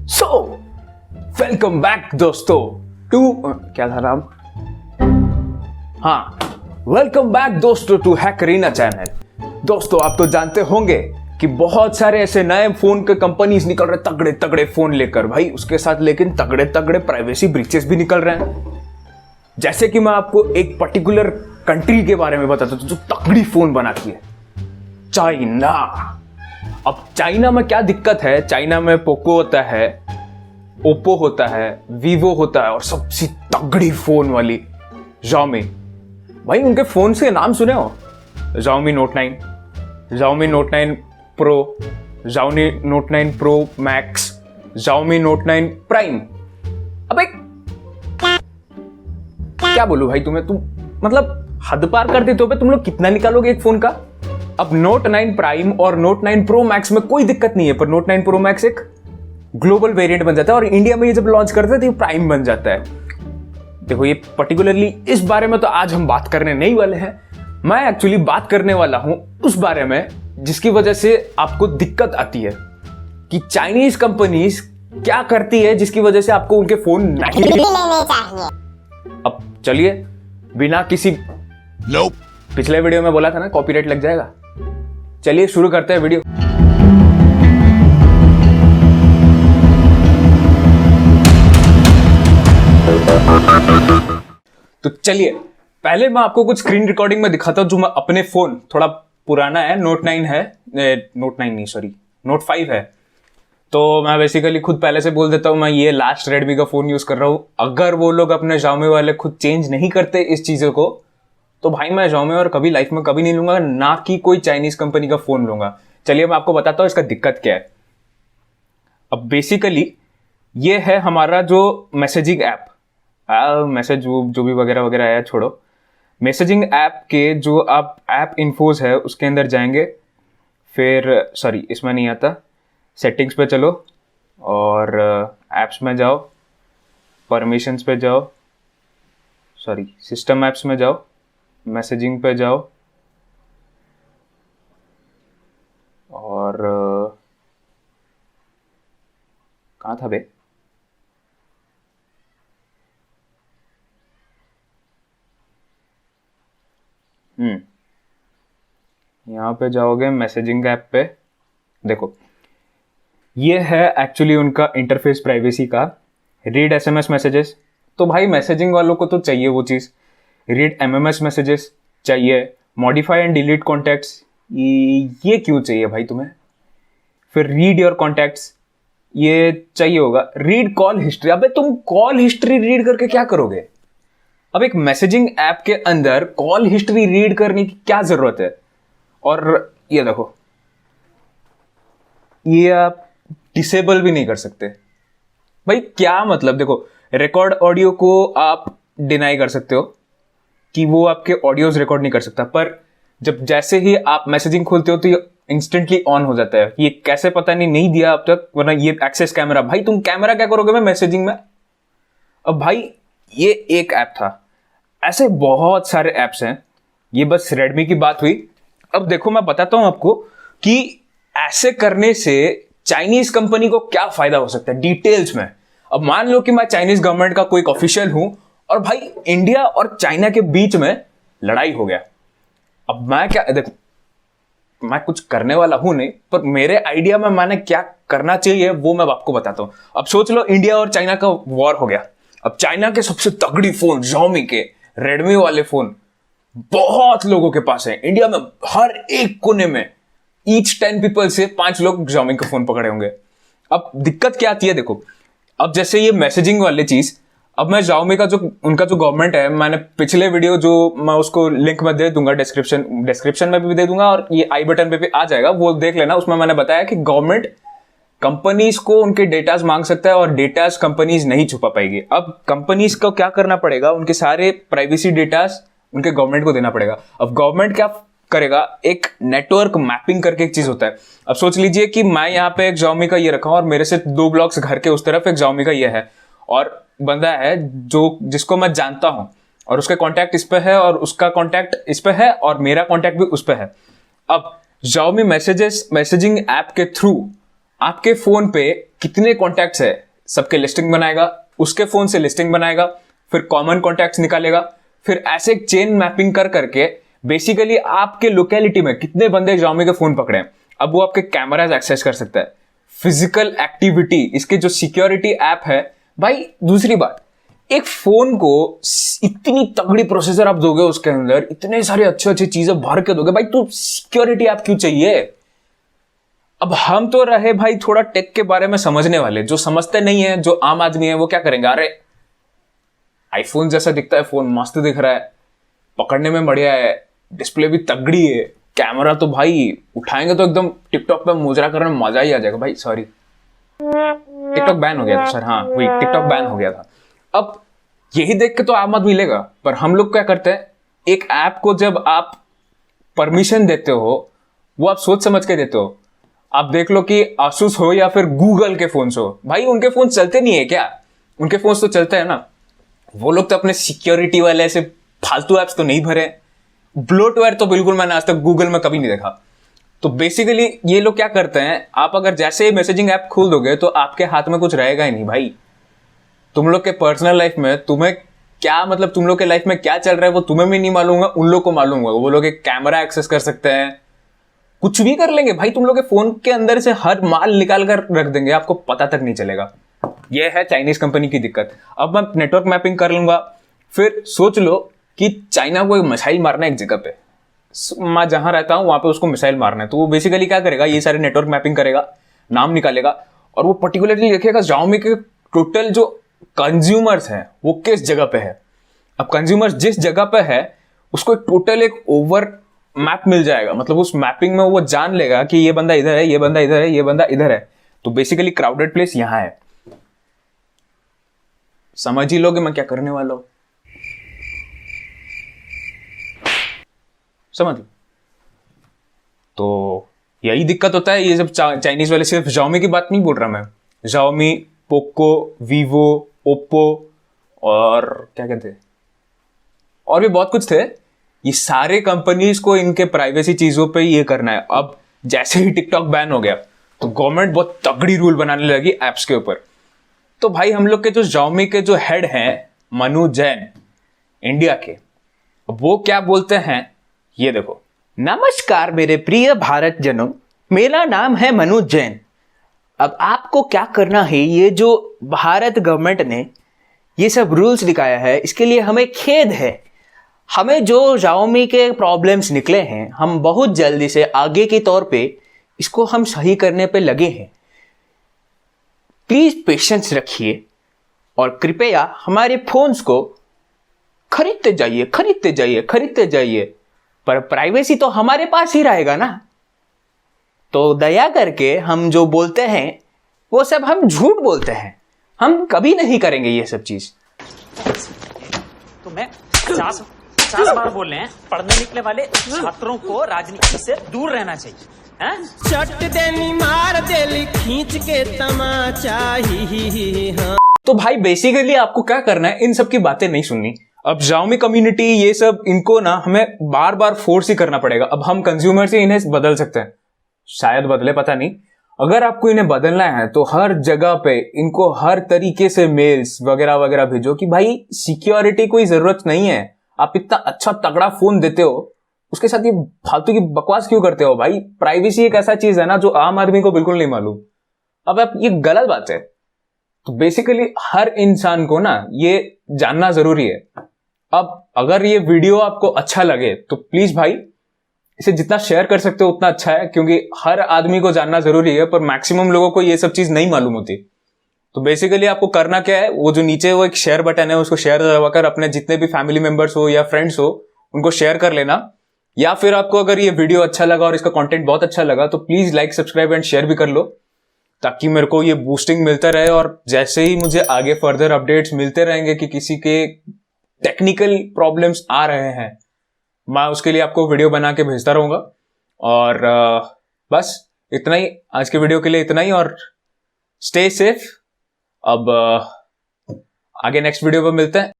So welcome back दोस्तों to क्या था नाम, हाँ, वेलकम बैक दोस्तों टू हैकरीना चैनल। दोस्तों आप तो जानते होंगे कि बहुत सारे ऐसे नए फोन के कंपनीज निकल रहे तगड़े तगड़े फोन लेकर भाई, उसके साथ लेकिन तगड़े तगड़े प्राइवेसी ब्रीचेस भी निकल रहे हैं। जैसे कि मैं आपको एक पर्टिकुलर कंट्री के बारे में बताता हूं जो तगड़ी फोन बनाती है, चाइना। अब चाइना में क्या दिक्कत है, चाइना में पोको होता है, ओप्पो होता है, वीवो होता है और सबसे तगड़ी फोन वाली Xiaomi। भाई उनके फोन से नाम सुने हो? Xiaomi Note 9, Xiaomi Note 9 Pro, Xiaomi Note 9 Pro Max, Xiaomi Note 9 Prime। अबे क्या बोलूं भाई तुम्हें, तुम मतलब हद पार कर देते हो। तुम लोग कितना निकालोगे एक फोन का? अब Note 9 Prime और Note 9 Pro Max में कोई दिक्कत नहीं है, पर Note 9 Pro Max एक ग्लोबल वेरिएंट बन जाता है और इंडिया में ये जब लॉन्च करते हैं तो ये प्राइम बन जाता है। देखो ये पर्टिकुलरली इस बारे में तो आज हम बात करने नहीं वाले हैं। मैं एक्चुअली बात करने वाला हूं उस बारे में जिसकी वजह से आपको दिक्कत आती है कि चाइनीज कंपनीज क्या करती है जिसकी वजह से आपको उनके फोन नहीं लेने चाहिए। अब चलिए बिना किसी पिछले वीडियो में बोला था ना कॉपीराइट लग जाएगा, चलिए शुरू करते हैं वीडियो। तो चलिए पहले मैं आपको कुछ स्क्रीन रिकॉर्डिंग में दिखाता हूं जो मैं अपने फोन, थोड़ा पुराना है, नोट 9 है, नोट 9 नहीं सॉरी नोट 5 है। तो मैं बेसिकली खुद पहले से बोल देता हूं मैं ये लास्ट रेडमी का फोन यूज कर रहा हूं। अगर वो लोग अपने Xiaomi वाले खुद चेंज नहीं करते इस चीजों को तो भाई मैं Xiaomi और कभी लाइफ में कभी नहीं लूंगा, ना कि कोई चाइनीज कंपनी का फोन लूंगा। चलिए मैं आपको बताता हूं इसका दिक्कत क्या है। अब बेसिकली ये है हमारा जो मैसेजिंग ऐप, मैसेज जो भी वगैरह वगैरह आया छोड़ो, मैसेजिंग ऐप के जो आप ऐप इन्फोज है उसके अंदर जाएंगे, फिर सॉरी इसमें नहीं आता, सेटिंग्स पे चलो और ऐप्स में जाओ, परमिशंस पे जाओ, सॉरी सिस्टम ऐप्स में जाओ, मैसेजिंग पे जाओ और कहाँ था बे, यहाँ पे जाओगे मैसेजिंग ऐप पे। देखो ये है एक्चुअली उनका इंटरफेस प्राइवेसी का, रीड एसएमएस मैसेजेस। तो भाई मैसेजिंग वालों को तो चाहिए वो चीज़, रीड एमएमएस मैसेजेस चाहिए, मॉडिफाई एंड डिलीट कॉन्टैक्ट्स ये क्यों चाहिए भाई तुम्हें? फिर रीड योर कॉन्टैक्ट्स ये चाहिए होगा, रीड कॉल हिस्ट्री। अबे तुम कॉल हिस्ट्री रीड करके क्या करोगे? अब एक मैसेजिंग ऐप के अंदर कॉल हिस्ट्री रीड करने की क्या जरूरत है? और ये देखो ये आप डिसेबल भी नहीं कर सकते भाई, क्या मतलब? देखो रिकॉर्ड ऑडियो को आप डिनाई कर सकते हो कि वो आपके ऑडियोज रिकॉर्ड नहीं कर सकता, पर जब जैसे ही आप मैसेजिंग खोलते हो तो ये इंस्टेंटली ऑन हो जाता है। ये कैसे पता नहीं दिया अब तक, वरना ये एक्सेस कैमरा, भाई तुम कैमरा क्या करोगे मैं मैसेजिंग में? अब भाई ये एक ऐप था, ऐसे बहुत सारे ऐप्स हैं, ये बस रेडमी की बात हुई। अब देखो मैं बताता हूं आपको कि ऐसे करने से चाइनीज कंपनी को क्या फायदा हो सकता है डिटेल्स में। अब मान लो कि मैं चाइनीज गवर्नमेंट का कोई ऑफिशियल हूं और भाई इंडिया और चाइना के बीच में लड़ाई हो गया। अब मैं क्या, देखो मैं कुछ करने वाला हूं नहीं, पर मेरे आइडिया में मैंने क्या करना चाहिए वो मैं आपको बताता हूं। अब सोच लो इंडिया और चाइना का वॉर हो गया। अब चाइना के सबसे तगड़ी फोन Xiaomi के रेडमी वाले फोन बहुत लोगों के पास है, इंडिया में हर एक कोने में ईच 10 पीपल से 5 लोग Xiaomi का फोन पकड़े होंगे। अब दिक्कत क्या आती है, देखो अब जैसे ये मैसेजिंग वाली चीज, अब मैं Xiaomi का जो उनका जो गवर्नमेंट है, मैंने पिछले वीडियो जो मैं उसको लिंक में दे दूंगा, डिस्क्रिप्शन में भी दे दूंगा और ये आई बटन पे भी आ जाएगा, वो देख लेना। उसमें मैंने बताया कि गवर्नमेंट कंपनीज को उनके डेटाज मांग सकता है और डेटाज कंपनीज नहीं छुपा पाएगी। अब कंपनीज को क्या करना पड़ेगा, उनके सारे प्राइवेसी डेटाज उनके गवर्नमेंट को देना पड़ेगा। अब गवर्नमेंट क्या करेगा, एक नेटवर्क मैपिंग करके एक चीज होता है। अब सोच लीजिए कि मैं यहाँ पे एक Xiaomi का ये रखा हूं और मेरे से 2 ब्लॉक्स घर के उस तरफ एक Xiaomi का ये है, और बंदा है जो जिसको मैं जानता हूं और उसके कॉन्टैक्ट इस पे है और उसका कॉन्टैक्ट इस पे है और मेरा कॉन्टैक्ट भी उस पे है। अब Xiaomi मैसेजिंग ऐप के थ्रू आपके फोन पे कितने कॉन्टैक्ट्स है सबके लिस्टिंग बनाएगा, उसके फोन से लिस्टिंग बनाएगा, फिर कॉमन कॉन्टैक्ट्स निकालेगा, फिर ऐसे चेन मैपिंग कर करके बेसिकली आपके लोकेलिटी में कितने बंदे Xiaomi के फोन पकड़े हैं, अब वो आपके कैमराज एक्सेस कर सकता है, फिजिकल एक्टिविटी, इसके जो सिक्योरिटी ऐप है। भाई दूसरी बात, एक फोन को इतनी तगड़ी प्रोसेसर आप दोगे, उसके अंदर इतने सारे अच्छे अच्छे चीजें भर के दोगे, भाई तो सिक्योरिटी ऐप क्यों चाहिए। अब हम तो रहे भाई थोड़ा टेक के बारे में समझने वाले, जो समझते नहीं है, जो आम आदमी है, वो क्या करेंगे, अरे आईफोन जैसा दिखता है फोन, मस्त दिख रहा है, पकड़ने में बढ़िया है, डिस्प्ले भी तगड़ी है, कैमरा तो भाई उठाएंगे तो एकदम टिकटॉक पे मुजरा करने में मजा ही आ जाएगा। भाई सॉरी, टिकटॉक बैन हो गया था सर, हाँ वही टिकटॉक बैन हो गया था। अब यही देख के तो आम आदमी लेगा, पर हम लोग क्या करते हैं, एक ऐप को जब आप परमिशन देते हो, वो आप सोच समझ के देते हो। आप देख लो कि आसूस हो या फिर गूगल के फोन हो, भाई उनके फोन चलते नहीं है क्या, उनके फोन तो चलते हैं ना। वो लोग तो अपने सिक्योरिटी वाले ऐसे फालतू ऐप्स तो नहीं भरे, ब्लोटवेयर तो बिल्कुल मैंने आज तक गूगल में कभी नहीं देखा। तो बेसिकली ये लोग क्या करते हैं, आप अगर जैसे मैसेजिंग ऐप खोल दोगे तो आपके हाथ में कुछ रहेगा ही नहीं भाई। तुम लोग के पर्सनल लाइफ में तुम्हें क्या मतलब, तुम लोग के लाइफ में क्या चल रहा है वो तुम्हें भी नहीं मालूम होगा, उन लोग को मालूम होगा। वो लोग एक कैमरा एक्सेस कर सकते हैं, कुछ भी कर लेंगे भाई, तुम लोग के फोन के अंदर से हर माल निकाल कर रख देंगे, आपको पता तक नहीं चलेगा। यह है चाइनीज कंपनी की दिक्कत। अब मैं नेटवर्क मैपिंग कर लूंगा, फिर सोच लो कि चाइना को एक मिसाइल मारना है एक जगह पे, मैं जहां रहता हूं वहां पे उसको मिसाइल मारना है, तो वो बेसिकली क्या करेगा, ये सारे नेटवर्क मैपिंग करेगा, नाम निकालेगा, और वो पर्टिकुलरली देखेगा Xiaomi के टोटल जो कंज्यूमर्स हैं वो किस जगह पे है। अब कंज्यूमर्स जिस जगह पे है उसको टोटल एक ओवर मैप मिल जाएगा, मतलब उस मैपिंग में वो जान लेगा कि ये बंदा इधर है, ये बंदा इधर है, ये बंदा इधर है। तो बेसिकली क्राउडेड प्लेस यहां है। समझ ही लोगे मैं क्या करने वाला हूं, समझ लो। तो यही दिक्कत होता है, ये सब चाइनीज वाले, सिर्फ Xiaomi की बात नहीं बोल रहा मैं, Xiaomi, पोको, वीवो, ओप्पो और क्या कहते हैं, और भी बहुत कुछ थे। ये सारे कंपनीज को इनके प्राइवेसी चीजों पे ये करना है। अब जैसे ही टिकटॉक बैन हो गया तो गवर्नमेंट बहुत तगड़ी रूल बनाने लगी एप्स के ऊपर। तो भाई हम लोग के जो Xiaomi के जो हेड हैं मनु जैन इंडिया के, वो क्या बोलते हैं ये देखो। नमस्कार मेरे प्रिय भारत जनों, मेरा नाम है मनु जैन। अब आपको क्या करना है, ये जो भारत गवर्नमेंट ने ये सब रूल्स निकाला है इसके लिए हमें खेद है। हमें जो Xiaomi के प्रॉब्लम्स निकले हैं, हम बहुत जल्दी से आगे के तौर पे इसको हम सही करने पे लगे हैं। प्लीज पेशेंस रखिए और कृपया हमारे फोन्स को खरीदते जाइए, खरीदते जाइए, खरीदते जाइए, पर प्राइवेसी तो हमारे पास ही रहेगा ना। तो दया करके हम जो बोलते हैं वो सब हम झूठ बोलते हैं, हम कभी नहीं करेंगे ये सब चीज। तो मैं 50 बार बोल रहे हैं, पढ़ने निकले वाले छात्रों को राजनीति से दूर रहना चाहिए। चट देनी मार देली खींच के तमाचा ही। हाँ। तो भाई बेसिकली आपको क्या करना है, इन सब की बातें नहीं सुननी। अब Xiaomi कम्युनिटी ये सब, इनको ना हमें बार बार फोर्स ही करना पड़ेगा। अब हम कंज्यूमर से इन्हें बदल सकते हैं, शायद बदले, पता नहीं। अगर आपको इन्हें बदलना है तो हर जगह पे इनको हर तरीके से मेल्स वगैरह वगैरह भेजो कि भाई सिक्योरिटी कोई जरूरत नहीं है, आप इतना अच्छा तगड़ा फोन देते हो, उसके साथ ये फालतू की बकवास क्यों करते हो। भाई प्राइवेसी एक ऐसा चीज है ना जो आम आदमी को बिल्कुल नहीं मालूम। अब ये गलत बात है। तो बेसिकली हर इंसान को ना ये जानना जरूरी है। अब अगर ये वीडियो आपको अच्छा लगे तो प्लीज भाई इसे जितना शेयर कर सकते हो उतना अच्छा है, क्योंकि हर आदमी को जानना जरूरी है, पर मैक्सिमम लोगों को ये सब चीज नहीं मालूम होती। तो बेसिकली आपको करना क्या है, वो जो नीचे वो एक शेयर बटन है उसको शेयर दबाकर अपने जितने भी फैमिली मेंबर्स हो या फ्रेंड्स हो उनको शेयर कर लेना। या फिर आपको अगर ये वीडियो अच्छा लगा और इसका कंटेंट बहुत अच्छा लगा तो please like, subscribe and share भी कर लो, ताकि मेरे को ये बूस्टिंग मिलता रहे। और जैसे ही मुझे आगे फर्दर अपडेट्स मिलते रहेंगे कि किसी के टेक्निकल प्रॉब्लम्स आ रहे हैं, मैं उसके लिए आपको वीडियो बना के भेजता रहूंगा। और बस इतना ही आज के वीडियो के लिए, इतना ही, और स्टे सेफ। अब आगे नेक्स्ट वीडियो पे मिलते हैं।